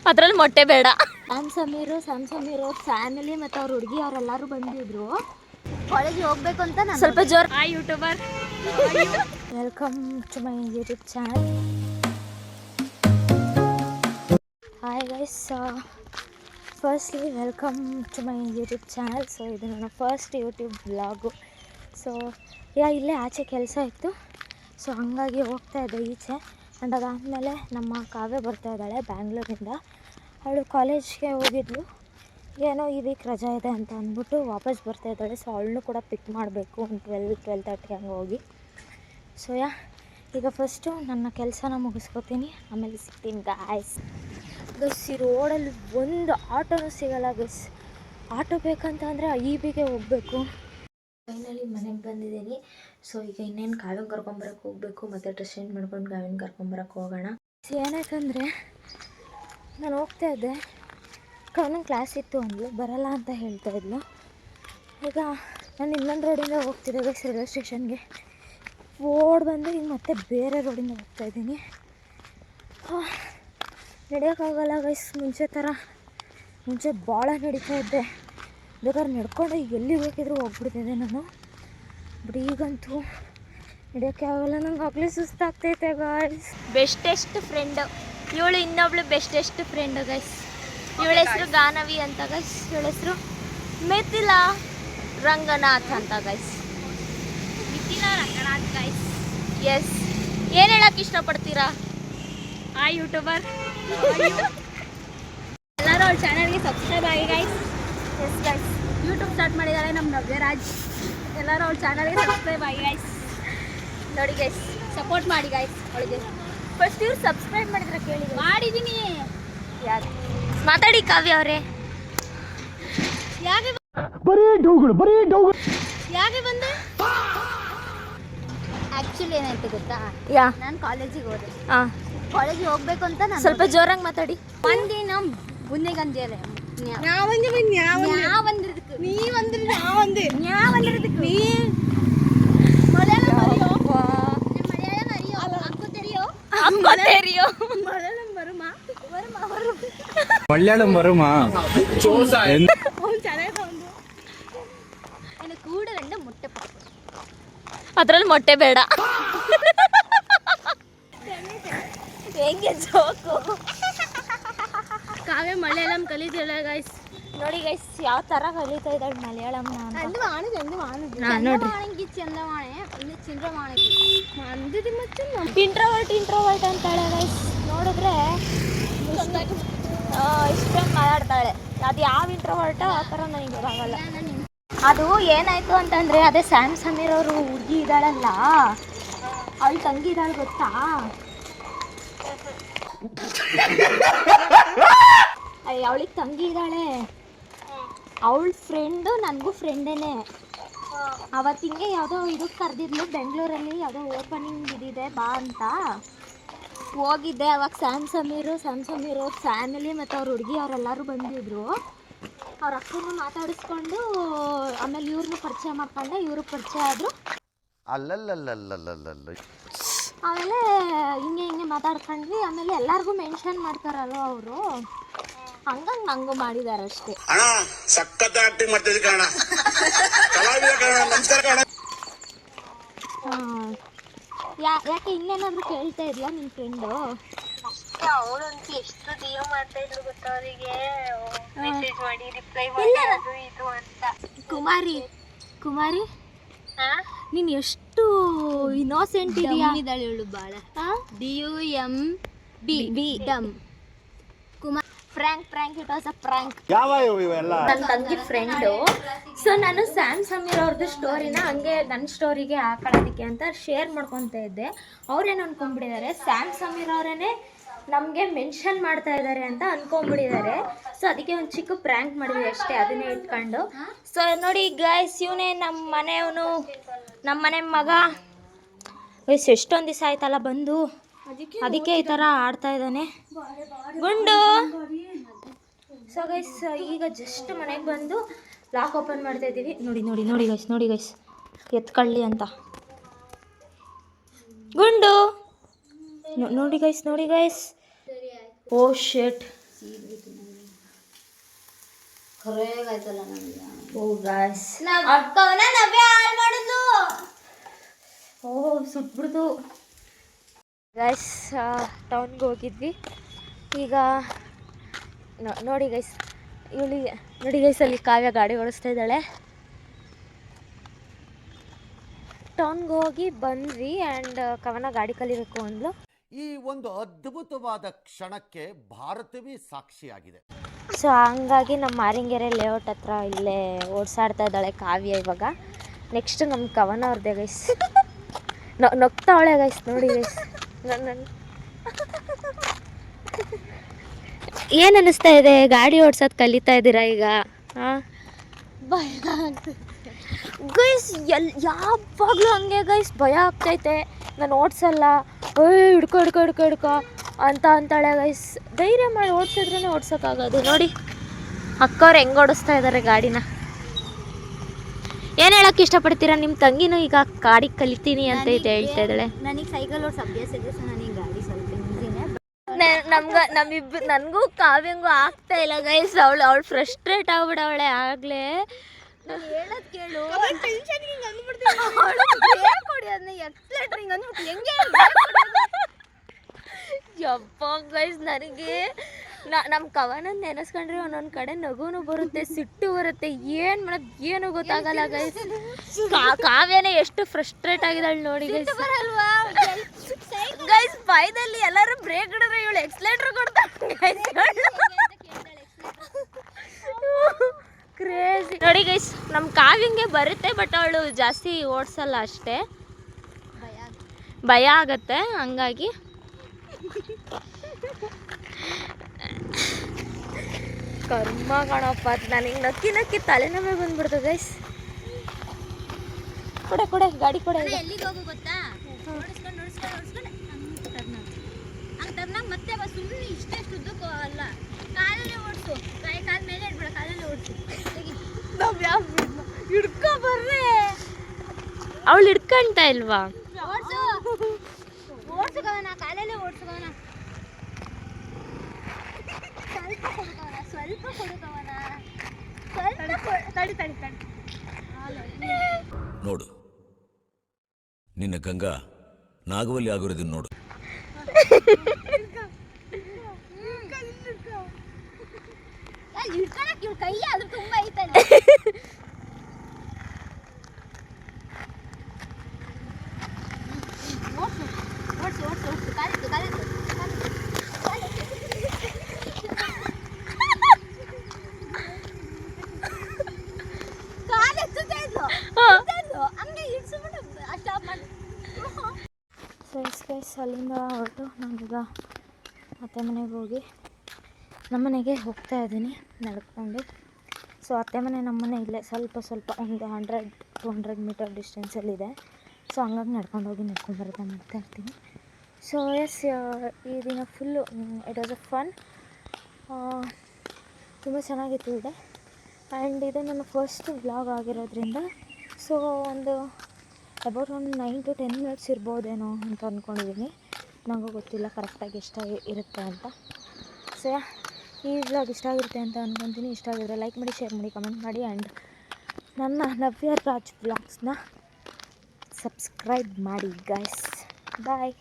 ಅದ್ರಲ್ಲಿ ಮೊಟ್ಟೆ ಬೇಡ. ಸ್ಯಾಮ್ ಸಮೀರ್ ಅವ್ರ ಫ್ಯಾಮಿಲಿ ಮತ್ತು ಅವ್ರ ಹುಡುಗಿ ಅವರೆಲ್ಲರೂ ಬಂದಿದ್ರು. ಕಾಲೇಜಿಗೆ ಹೋಗ್ಬೇಕು ಅಂತ ನಾನು ಸ್ವಲ್ಪ ಜೋರ್. Hi YouTuber, welcome to my YouTube channel. Hi guys, firstly welcome to my YouTube channel. So ಇದು ನನ್ನ ಫಸ್ಟ್ ಯೂಟ್ಯೂಬ್ ಬ್ಲಾಗು. ಸೊ ಇಲ್ಲೇ ಆಚೆ ಕೆಲಸ ಇತ್ತು, ಸೊ ಹಾಗಾಗಿ ಹೋಗ್ತಾ ಇದ್ದೆ ಈಚೆ. ಆ್ಯಂಡ್ ಅದಾದಮೇಲೆ ನಮ್ಮ ಕಾವ್ಯ ಬರ್ತಾ ಇದ್ದಾಳೆ ಬ್ಯಾಂಗ್ಳೂರಿಂದ. ಅವಳು ಕಾಲೇಜ್ಗೆ ಹೋಗಿದ್ಲು, ಏನೋ ಈ ವೀಕ್ ರಜಾ ಇದೆ ಅಂತ ಅಂದ್ಬಿಟ್ಟು ವಾಪಸ್ ಬರ್ತಾ ಇದ್ದಾಳೆ. ಸೊ ಅವಳನ್ನೂ ಕೂಡ ಪಿಕ್ ಮಾಡಬೇಕು ಒಂದು 12-12:30 ಹಂಗೆ ಹೋಗಿ. ಸೊ ಈಗ ಫಸ್ಟು ನನ್ನ ಕೆಲಸನ ಮುಗಿಸ್ಕೊತೀನಿ, ಆಮೇಲೆ ಸಿಗ್ತೀನಿ ಗಾಯ್ಸ್. ಈ ರೋಡಲ್ಲಿ ಒಂದು ಆಟೋನೂ ಸಿಗೋಲ್ಲ ಗೈಸ್. ಆಟೋ ಬೇಕಂತ ಅಂದರೆ IBಗೆ ಹೋಗಬೇಕು. ಫೈನಲಿ ಮನೆಗೆ ಬಂದಿದ್ದೀನಿ. ಸೊ ಈಗ ಇನ್ನೇನು ಕಾವ್ಯನ ಕರ್ಕೊಂಬರಕ್ಕೆ ಹೋಗಬೇಕು, ಮತ್ತು ಡ್ರೆಸ್ ಚೇಂಜ್ ಮಾಡ್ಕೊಂಡು ಕಾವ್ಯನ ಕರ್ಕೊಂಬರಕ್ಕೆ ಹೋಗೋಣ. ಏನಾಯ್ತಂದರೆ ನಾನು ಹೋಗ್ತಾ ಇದ್ದೆ, ಕಾವ್ಯನ ಕ್ಲಾಸ್ ಇತ್ತು ಅಂದ್ಲು, ಬರಲ್ಲ ಅಂತ ಹೇಳ್ತಾ ಇದ್ಲು. ಈಗ ನಾನು ಇನ್ನೊಂದು ರೋಡಿಂದ ಹೋಗ್ತಿದ್ದೆ ಗೈಸ್ ರೈಲ್ವೆ ಸ್ಟೇಷನ್ಗೆ. ಓಡ್ ಬಂದು ಈಗ ಮತ್ತೆ ಬೇರೆ ರೋಡಿಂದ ಹೋಗ್ತಾಯಿದ್ದೀನಿ. ನಡೆಯೋಕ್ಕಾಗಲ್ಲ ಗೈಸ್, ಮುಂಚೆ ಭಾಳ ನಡೀತಾ ಇದ್ದೆ. ಬೇಕಾದ್ರೆ ನಡ್ಕೊಂಡು ಈಗ ಎಲ್ಲಿಗೆ ಬೇಕಿದ್ರೂ ಹೋಗ್ಬಿಡ್ತಿದ್ದೆ ನಾನು. ಬಟ್ ಈಗಂತೂ ನಡೆಯೋಕ್ಕೆ ಆಗಲ್ಲ, ನಂಗೆ ಆಗಲೇ ಸುಸ್ತಾಗ್ತೈತೆ ಗೈಸ್. ಬೆಸ್ಟೆಸ್ಟ್ ಫ್ರೆಂಡ್ ಇವಳು, ಇನ್ನೊಬ್ಳು ಬೆಸ್ಟೆಸ್ಟ್ ಫ್ರೆಂಡ್ ಗೈಸ್. ಇವಳ ಹೆಸರು ಗಾನವಿ ಅಂತ ಗೈಸ್, ಇವಳ ಹೆಸರು ಮಿಥಿಲಾ ರಂಗನಾಥ್ ಅಂತ guys. Mithila Ranganath guys. Yes, ಏನು ಹೇಳಕ್ಕೆ ಇಷ್ಟಪಡ್ತೀರಾ? ಹಾಯ್ ಯೂಟ್ಯೂಬರ್, ಎಲ್ಲರೂ ಅವ್ರ ಚಾನಲ್ಗೆ ಸಬ್ಸ್ಕ್ರೈಬ್ ಆಗಿ guys. Yes guys, YouTube start ಮಾಡಿದ್ದಾರೆ ನಮ್ಮ ನವ್ಯರಾಜ್. ಎಲ್ಲರೂ ಅವ್ರ ಚಾನಲ್ಗೆ ಸಬ್ಸ್ಕ್ರೈಬ್ ಆಗಿ ಗೈಸ್. ನೋಡಿ ಗೈಸ್, ಸಪೋರ್ಟ್ ಮಾಡಿ ಗೈಸ್ ಅವಳಿಗೆ. ಫಸ್ಟ್ ಇವ್ರು ಸಬ್ಸ್ಕ್ರೈಬ್ ಮಾಡಿದ್ರೆ ಕೇಳಿ. ಮಾಡಿದ್ದೀನಿ. ಯಾರು ಮಾತಾಡಿ ಕಾವ್ಯ ಅವರೇ? ಯಾಕೆ ಯಾಕೆ ಬಂದೆ? ಆ್ಯಕ್ಚುಲಿ ಏನಾಯ್ತು ಗೊತ್ತಾ, ನಾನು ಕಾಲೇಜಿಗೆ ಹೋದೆ. ಕಾಲೇಜಿಗೆ ಹೋಗ್ಬೇಕು ಅಂತ ನಾನು ಸ್ವಲ್ಪ ಜೋರಾಗಿ ಮಾತಾಡಿ. ಒಂದಿನ ಬುಂದಿಗಂಜೇರೆ மலையாளம் வருமா? ಕೂಡ ரெண்டு முட்டை ಅದ್ರಲ್ಲಿ ಮೊಟ್ಟೆ ಬೇಡ. ಹೆಂಗೆ ಜೋಕು. ಕಾವ್ಯ ಮಲಯಾಳಂ ಕಲಿತಿಲ್ಲ ಗೈಸ್. ನೋಡಿ ಗೈಸ್ ಯಾವ ಥರ ಕಲಿತಾ ಇದ್ದಾಳೆ ಮಲಯಾಳಂನ ಅಂತ. ಇಂಟ್ರೋವರ್ಟ್ ಅಂತಾಳೆ ಗೈಸ್. ನೋಡಿದ್ರೆ ಇಷ್ಟೊಂದು ಮಾತಾಡ್ತಾಳೆ. ಅದು ಯಾವ ಇಂಟ್ರೋವರ್ಟ್ ಆ ಥರ ನನಗೆ ಗೊತ್ತಾಗಲ್ಲ. ಅದು ಏನಾಯ್ತು ಅಂತಂದರೆ, ಅದೇ ಸ್ಯಾಮ್ ಸಮೀರ್ ಅವರು ಹುಡುಗಿ ಇದ್ದಾಳಲ್ಲ, ಅವಳು ತಂಗಿ ಇದ್ದಾಳೆ ಗೊತ್ತಾ? ಅವಳಿಗೆ ತಂಗಿ ಇದ್ದಾಳೆ, ಅವಳ ಫ್ರೆಂಡು ನನಗೂ ಫ್ರೆಂಡೇನೆ. ಅವತ್ತಿಂಗೆ ಯಾವುದೋ ಇದಕ್ಕೆ ಕರೆದಿದ್ಲು, ಬೆಂಗಳೂರಲ್ಲಿ ಯಾವುದೋ ಓಪನಿಂಗ್ ಇದಿದೆ ಬಾ ಅಂತ ಹೋಗಿದ್ದೆ. ಅವಾಗ ಸ್ಯಾಮ್ ಸಮೀರ್ ಅವ್ರ ಫ್ಯಾಮಿಲಿ ಮತ್ತು ಅವ್ರ ಹುಡುಗಿ ಅವರೆಲ್ಲರೂ ಬಂದಿದ್ರು. ಅವ್ರ ಅಕ್ಕನೂ ಮಾತಾಡಿಸ್ಕೊಂಡು ಆಮೇಲೆ ಇವ್ರನ್ನೂ ಪರಿಚಯ ಮಾಡ್ಕೊಂಡೆ, ಇವರು ಪರಿಚಯ ಆದರು. ಆಮೇಲೆ ಹಿಂಗೆ ಮಾತಾಡ್ಕೊಂಡ್ವಿ. ಆಮೇಲೆ ಎಲ್ಲರಿಗೂ ಮೆನ್ಷನ್ ಮಾಡ್ತಾರಲ್ವ ಅವರು, ಹಂಗಂಗೆ ನಂಗೂ ಮಾಡಿದಾರೆ ಅಷ್ಟೇ. ಯಾಕೆ ಇನ್ನೇನಾದ್ರೂ ಕೇಳ್ತಾ ಇದ್ಯಾ ನಿನ್ನ ಫ್ರೆಂಡು? ಅವಳಂತೂ ಎಷ್ಟು ದಿಯ ಮಾಡ್ತಾ ಇದ್ರು ಗೊತ್ತಾ ಅವರಿಗೆ, ಮೆಸೇಜ್ ಮಾಡಿ ರಿಪ್ಲೈ ಮಾಡೋದು ಇದು ಅಂತ. ಕುಮಾರಿ ನೀನು ಎಷ್ಟು ಇನ್ನೋಸೆಂಟ್ ಇದೆಯಾ. ಇವಳು ಭಾಳ DUMB dumb. Prank it was a prank. ನನ್ನ ತಂಗಿ ಫ್ರೆಂಡು. ಸೊ ನಾನು ಸ್ಯಾಮ್ ಸಮೀರ್ ಅವ್ರದ್ದು ಸ್ಟೋರಿನ ಹಂಗೆ ನನ್ನ ಸ್ಟೋರಿಗೆ ಹಾಕೊಳ್ಳೋದಕ್ಕೆ ಅಂತ ಶೇರ್ ಮಾಡ್ಕೊತಾ ಇದ್ದೆ. ಅವ್ರೇನು ಅನ್ಕೊಂಡ್ಬಿಟ್ಟಿದ್ದಾರೆ, ಸ್ಯಾಮ್ ಸಮೀರ್ ಅವರೇನೆ ನಮಗೆ ಮೆನ್ಷನ್ ಮಾಡ್ತಾ ಇದ್ದಾರೆ ಅಂತ ಅನ್ಕೊಂಡ್ಬಿಟ್ಟಿದ್ದಾರೆ. ಸೊ ಅದಕ್ಕೆ ಒಂದು ಚಿಕ್ಕ ಪ್ರ್ಯಾಂಕ್ ಮಾಡಿದ್ವಿ ಅಷ್ಟೇ, ಅದನ್ನೇ ಇಟ್ಕೊಂಡು. ಸೊ ನೋಡಿ ಗೈಸ್, ಇವನೇ ನಮ್ಮ ಮನೆ ಮಗ. ವಯಸ್ಸು ಎಷ್ಟೊಂದು ದಿವಸ ಆಯ್ತಲ್ಲ ಬಂದು, ಅದಕ್ಕೆ ಈ ಥರ ಆಡ್ತಾ ಇದ್ದಾನೆ ಗುಂಡು. ಸೊ ಗೈಸ್, ಈಗ ಜಸ್ಟ್ ಮನೆಗೆ ಬಂದು ಲಾಕ್ ಓಪನ್ ಮಾಡ್ತಾ ಇದ್ದೀವಿ. ನೋಡಿ ಗೈಸ್ ಎತ್ಕೊಳ್ಳಿ ಅಂತ ಗುಂಡು. ನೋಡಿ ಗೈಸ್. ಓ ಶೇಟ್, ಕರೆಯಾಗಾಯ್ತಲ್ಲ ನನಗೆ. ಓ ಗಾಯ್ಸ್, ಅಕ್ಕವನ್ನ ನವ್ಯ ಹಾಳು ಮಾಡಿದ್ಲು. ಓ ಸುಟ್ಬಿಡ್ತು ಗೈಸ್. ಟೌನ್ಗೆ ಹೋಗಿದ್ವಿ ಈಗ. ನೋಡಿ ಗೈಸ್, ಇವಳಿಗೆ ನೋಡಿ ಗೈಸ್, ಅಲ್ಲಿ ಕಾವ್ಯ ಗಾಡಿ ಓಡಿಸ್ತಾ ಇದ್ದಾಳೆ. ಟೌನ್ಗೆ ಹೋಗಿ ಬಂದ್ವಿ ಆ್ಯಂಡ್ ಕವನ ಗಾಡಿ ಕಲಿಬೇಕು ಅಂದ್ಲು. ಈ ಒಂದು ಅದ್ಭುತವಾದ ಕ್ಷಣಕ್ಕೆ ಭಾರತವೇ ಸಾಕ್ಷಿಯಾಗಿದೆ. ಸೊ ಹಂಗಾಗಿ ನಮ್ಮ ಮಾರಿಂಗೆರೆ ಲೇಔಟ್ ಹತ್ರ ಇಲ್ಲೇ ಓಡಿಸಾಡ್ತಾ ಇದ್ದಾಳೆ ಕಾವ್ಯ ಇವಾಗ. ನೆಕ್ಸ್ಟ್ ನಮ್ಮ ಕವನ ಅವ್ರದ್ದೇ ಗೈಸ್. ನಗ್ತಾವಳೆ ಗೈಸ್, ನೋಡಿ ಗೈಸ್. ಏನು ಅನ್ನಿಸ್ತಾ ಇದೆ? ಗಾಡಿ ಓಡ್ಸೋದು ಕಲಿತಾ ಇದ್ದೀರಾ ಈಗ? ಹಾಂ ಗೈಸ್, ಯಾವಾಗಲೂ ಹಂಗೆ ಗೈಸ್, ಭಯ ಆಗ್ತೈತೆ, ನಾನು ಓಡಿಸಲ್ಲ, ಹಿಡ್ಕೊ ಅಂತ ಅಂತಾಳೆ ಗೈಸ್. ಧೈರ್ಯ ಮಾಡಿ ಓಡಿಸಿದ್ರೇ ಓಡ್ಸೋಕ್ಕಾಗೋದು. ನೋಡಿ ಅಕ್ಕವ್ರು ಹೆಂಗೆ ಓಡಿಸ್ತಾ ಇದ್ದಾರೆ ಗಾಡಿನ. ಏನು ಹೇಳೋಕ್ಕೆ ಇಷ್ಟಪಡ್ತೀರಾ? ನಿಮ್ಮ ತಂಗಿನೂ ಈಗ ಗಾಡಿ ಕಲಿತೀನಿ ಅಂತ ಹೇಳ್ತಾ ಇದ್ದಾಳೆ. ನನಗೆ ಸೈಕಲ್ ಓಡಿಸ್ ಅಭ್ಯಾಸ ಇದೆ, ಸೊ ನನಗೆ ಗಾಡಿ ಸ್ವಲ್ಪ ಈಸಿನೇ. ನನಗೂ ಕಾವ್ಯಂಗೂ ಆಗ್ತಾ ಇಲ್ಲ ಗೈಸ್. ಅವಳು ಫ್ರಸ್ಟ್ರೇಟ್ ಆಗ್ಬಿಡವಳೆ ಆಗಲೇ. ನಾನು ಹೇಳೋದು ಕೇಳು. ಯಪ್ಪ ಗೈಸ್, ನನಗೆ ನಮ್ಮ ಕವನ ನೆನೆಸ್ಕೊಂಡ್ರೆ ಒಂದೊಂದು ಕಡೆ ನಗುನು ಬರುತ್ತೆ, ಸಿಟ್ಟು ಬರುತ್ತೆ, ಏನು ಮಾಡೋದು ಏನು ಗೊತ್ತಾಗಲ್ಲ ಗೈಸ್. ಕಾವ್ಯನೇ ಎಷ್ಟು ಫ್ರಸ್ಟ್ರೇಟ್ ಆಗಿದ್ದಾಳೆ ನೋಡಿ ಗೈಸ್. ಗೈಸ್ ಬಾಯ್ದಲ್ಲಿ ಎಲ್ಲರೂ ಬ್ರೇಕ್ ಹಿಡಿದ್ರೆ ಇವಳು ಎಕ್ಸ್ಲೇಟರ್ ಕೊಡ್ತಾಳೆ ಗೈಸ್. ಕ್ರೇಜಿ ನೋಡಿ ಗೈಸ್. ನಮ್ಮ ಕಾವ್ಯಂಗೆ ಬರುತ್ತೆ, ಬಟ್ ಅವಳು ಜಾಸ್ತಿ ಓಡಿಸಲ್ಲ ಅಷ್ಟೇ, ಭಯ ಆಗತ್ತೆ. ಹಂಗಾಗಿ ಕರ್ಮ ಕಾಣಪ್ಪ, ನನಗೆ ನಕ್ಕಿ ತಲೆನೋವೇ ಬಂದ್ಬಿಡ್ತು ಗೈಸ್. ಕೊಡೆ ಗಾಡಿ ಕೊಡೆ. ಎಲ್ಲಿಗೆ ಹೋಗು ಗೊತ್ತಾ? ನೋಡಿಸ್ಕೊಂಡು ಹಂಗೆ ಟರ್ನಾಗ ಮತ್ತೆ ಸುಮ್ಮನೆ ಇಷ್ಟೆಷ್ಟು ಉದ್ದಕ್ಕೂ ಅಲ್ಲ, ಕಾಲಲ್ಲೇ ಓಡಿಸು. ಕಾಲ ಮೇಲೆ ಇಡ್ಬೇಡ, ಕಾಲಲ್ಲೇ ಓಡಿಸು. ಹಿಡ್ಕೊ ಬರ್ರೆ. ಅವಳು ಹಿಡ್ಕೊಂತ ಇಲ್ವಾ? ಓಡಿಸು ಕವನ, ಕಾಲಲ್ಲೇ ಓಡಿಸು ಕವನ. ಸ್ವಲ್ಪ ಕೊಡುಕವನ. ತಡಿ. ನೋಡು, ನಿನ್ನ ಗಂಗಾ ನಾಗವಲ್ಲಿ ಆಗಿರೋದನ್ನ ನೋಡು. ಹಿಡ್ಕೊಳಕ್ ಇವ್ಳ ಕೈ ಆದ್ರೂ ತುಂಬಾ ಐತಲ್ಲ. ಓಡಿಸು ಕಾಲಿತ್ತು. ಗೈಸ್, ಅಲ್ಲಿಂದ ಹೊರಟು ನಾನೀಗ ಅತ್ತೆ ಮನೆಗೆ ಹೋಗಿ ನಮ್ಮನೆಗೆ ಹೋಗ್ತಾ ಇದ್ದೀನಿ ನಡ್ಕೊಂಡು. ಸೊ ಅತ್ತೆ ಮನೆ ನಮ್ಮನೆ ಇಲ್ಲೇ ಸ್ವಲ್ಪ ಒಂದು 100-200 ಮೀಟರ್ ಡಿಸ್ಟೆನ್ಸಲ್ಲಿದೆ. ಸೊ ಹಂಗಾಗಿ ನಡ್ಕೊಂಡು ಬರ್ತಾ ಮಾಡ್ತಾ ಇರ್ತೀನಿ. ಸೊ ಎಸ್, ಈ ದಿನ full it was a fun. ತುಂಬ ಚೆನ್ನಾಗಿತ್ತು ಇದೆ. ಆ್ಯಂಡ್ ಇದು ನನ್ನ ಫಸ್ಟ್ ವ್ಲಾಗ್ ಆಗಿರೋದ್ರಿಂದ ಸೊ ಅಬೌಟ್ ಒಂದು 9 to 10 minutes ಇರ್ಬೋದೇನೋ ಅಂತ ಅಂದ್ಕೊಂಡಿದ್ದೀನಿ. ನನಗೂ ಗೊತ್ತಿಲ್ಲ ಕರೆಕ್ಟಾಗಿ ಎಷ್ಟು ಇರುತ್ತೆ ಅಂತ. ಸೊ ಈ ವ್ಲಾಗ್ ಇಷ್ಟ ಆಗಿರುತ್ತೆ ಅಂತ ಅಂದ್ಕೊತೀನಿ. ಇಷ್ಟ ಆಗಿದ್ರೆ ಲೈಕ್ ಮಾಡಿ, ಶೇರ್ ಮಾಡಿ, ಕಮೆಂಟ್ ಮಾಡಿ. ಆ್ಯಂಡ್ ನನ್ನ ನವ್ಯ ರಾಜ್ ವ್ಲಾಗ್ಸ್ನ ಸಬ್ಸ್ಕ್ರೈಬ್ ಮಾಡಿ ಗೈಸ್. ಬಾಯ್.